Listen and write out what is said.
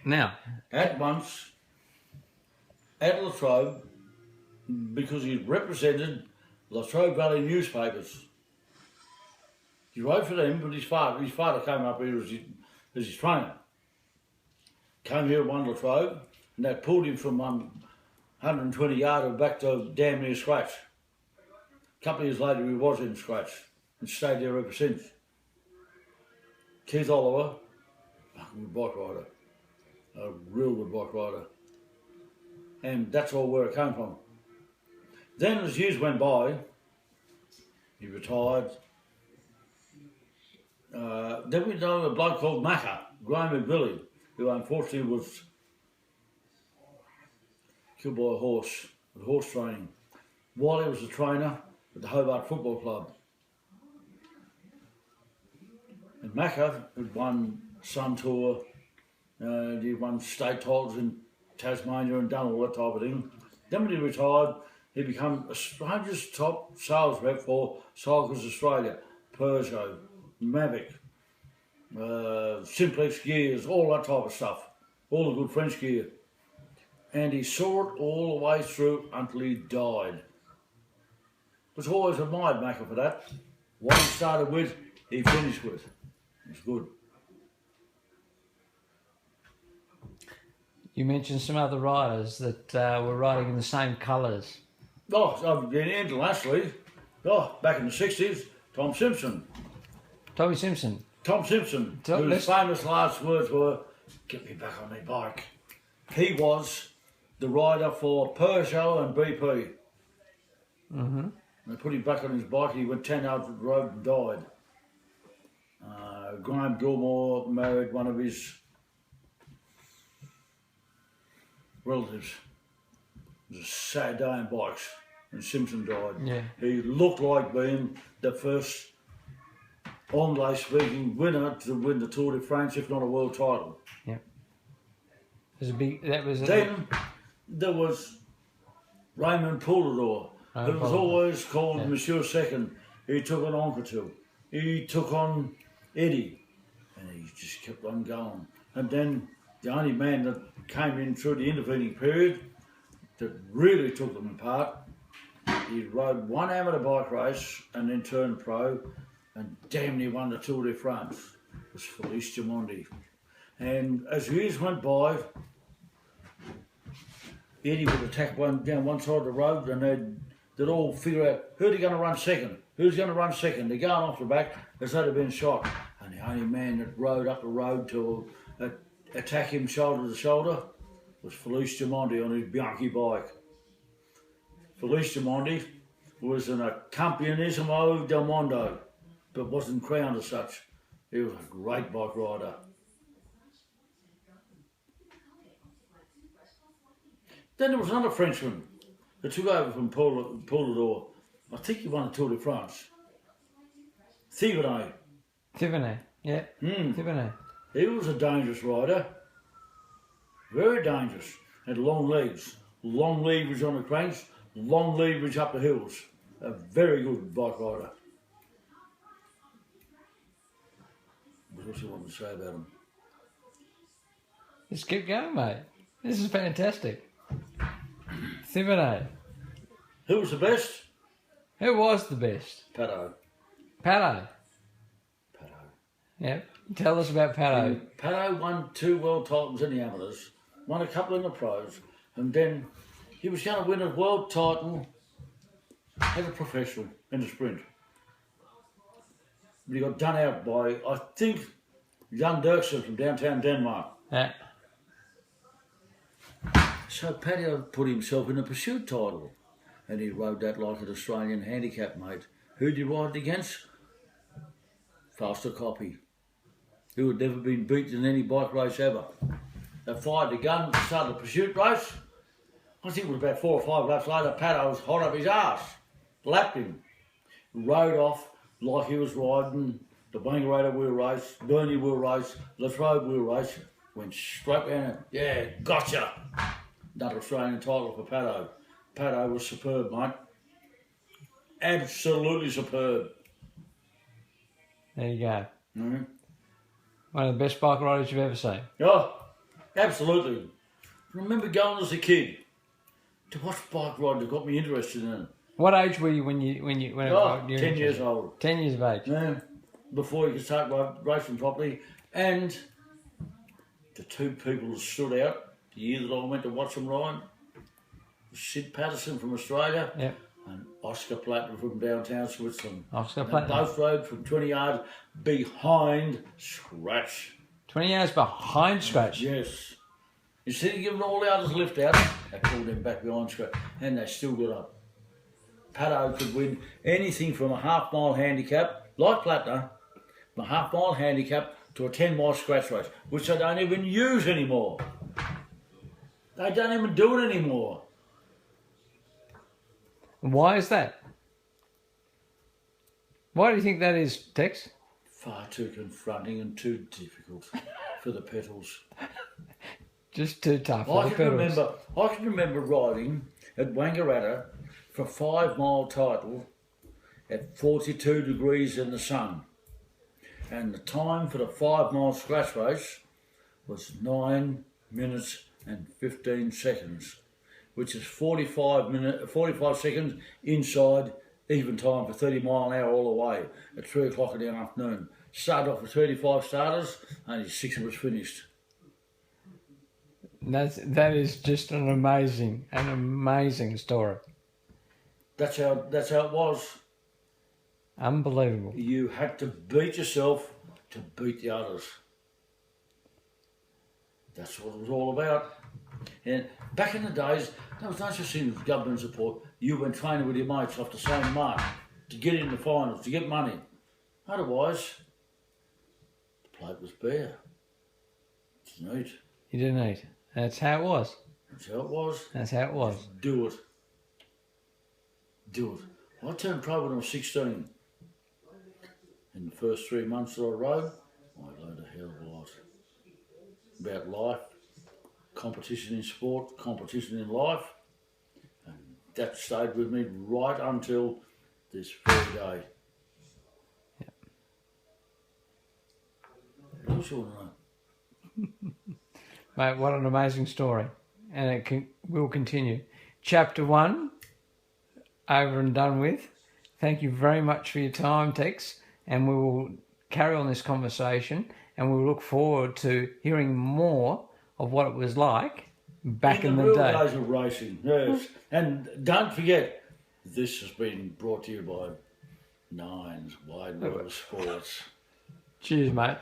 Now, at once at Latrobe because he represented Latrobe Valley newspapers. He wrote for them, but his father came up here as his trainer. Came here at one Latrobe, and they pulled him from 120 yards back to damn near scratch. A couple of years later, he was in scratch and stayed there ever since. Keith Oliver, a good bike rider, a real good bike rider. And that's all where it came from. Then as years went by, he retired. Then we know a bloke called Graham McVilly, who unfortunately was killed by a horse, with horse training, while he was a trainer at the Hobart Football Club. And Macca had won Sun Tour, he won state titles in Tasmania and done all that type of thing. Then when he retired, he became Australia's top sales rep for Cyclist Australia, Peugeot, Mavic, Simplex gears, all that type of stuff, all the good French gear. And he saw it all the way through until he died. Was always admired Macca for that. What he started with, he finished with. It's good. you mentioned some other riders that were riding in the same colours. Oh, internationally, back in the 60s, Tom Simpson. Tommy Simpson. Tom Simpson, whose famous last words were, "Get me back on my bike." He was the rider for Peugeot and BP. Mm-hmm. They put him back on his bike, he went 10 hours up the road and died. Graham Gilmore married one of his relatives. It was a sad day on bikes when Simpson died. Yeah. He looked like being the first English-speaking winner to win the Tour de France, if not a world title. Yeah. Then there was Raymond Poulador, who was always called Monsieur Second. He took on Oncatil. He took on Eddie, and he just kept on going. And then the only man that came in through the intervening period that really took them apart, he rode one amateur bike race and then turned pro and damn near won the Tour de France. It was Felice Gimondi. And as years went by, Eddie would attack down one side of the road and they'd all figure out who's going to run second, who's going to run second. They're going off the back as though they'd been shot. And the only man that rode up the road to attack him shoulder to shoulder was Felice Gimondi on his Bianchi bike. Felice Gimondi was an Campionissimo del Mondo, but wasn't crowned as such. He was a great bike rider. Then there was another Frenchman that took over from Poulador. I think he won the Tour de France. Thivenet. Thivenet, yeah. Thivenet. He was a dangerous rider. Very dangerous. Had long legs. Long leverage on the cranks. Long leverage up the hills. A very good bike rider. What else you want to say about him? Just keep going, mate. This is fantastic. Thivenet. Who was the best? Who was the best? Pato. Pato. Pato. Yeah. Tell us about Pato. Pato won 2 world titles in the amateurs, won a couple in the pros, and then he was going to win a world title as a professional in the sprint. But he got done out by, I think, Jan Dirksen from downtown Denmark. Yeah. So Pato put himself in a pursuit title, and he rode that like an Australian handicap mate. Who'd he ride against? Faster Copy, who had never been beaten in any bike race ever. They fired the gun, started the pursuit race. I think it was about 4 or 5 laps later, Pato was hot up his arse, lapped him, rode off like he was riding the Bangarata wheel race, Burnley wheel race, Latrobe wheel race, went straight down and, yeah, gotcha. Another Australian title for Pato. Pato was superb, mate. Absolutely superb. There you go. Mm-hmm. One of the best bike riders you've ever seen. Oh, Absolutely. I remember going as a kid to watch bike riding. It got me interested in it. What age were you when you Oh, you were 10 years interested? old. 10 years of age. Yeah, before you could start racing properly. And the two people that stood out the year that I went to watch them ride was Sid Patterson from Australia Yep. and Oscar Plattner from downtown Switzerland. Oscar They Plattner. both rode from 20 yards behind Scratch. 20 yards behind Scratch. Yes. Instead of giving all the others a lift out, they pulled them back behind Scratch and they still got up. Pato could win anything from a half-mile handicap, like Plattner, from a half-mile handicap to a 10-mile scratch race, which they don't even use anymore. They don't even do it anymore. Why is that? Why do you think that is, Tex? Far too confronting and too difficult for the pedals. Just too tough for I the can pedals. remember riding at Wangaratta for a 5-mile title at 42 degrees in the sun. And the time for the 5-mile scratch race was 9 minutes and 15 seconds, which is 45 seconds inside even time for 30 mile an hour all the way at 3 o'clock in the afternoon. Started off with 35 starters, only 6 of us finished. That is just an amazing story. That's how it was. Unbelievable. You had to beat yourself to beat the others. That's what it was all about. And back in the days, there was no such thing as government support. You went training with your mates off the same mark to get in the finals, to get money. Otherwise, the plate was bare. It's neat. You didn't eat. That's how it was. That's how it was. That's how it was. Do it. Do it. I turned pro when I was 16. In the first 3 months that I rode, I learned a hell of a lot about life, competition in sport, competition in life, and that stayed with me right until this very day. Yep. What else you want to know? Mate, what an amazing story. And it will continue. Chapter 1, over and done with. Thank you very much for your time, Tex. And we will carry on this conversation and we look forward to hearing more of what it was like back in the real day. days of racing, yes. And don't forget, this has been brought to you by Nines Wide World of Sports. Cheers, mate.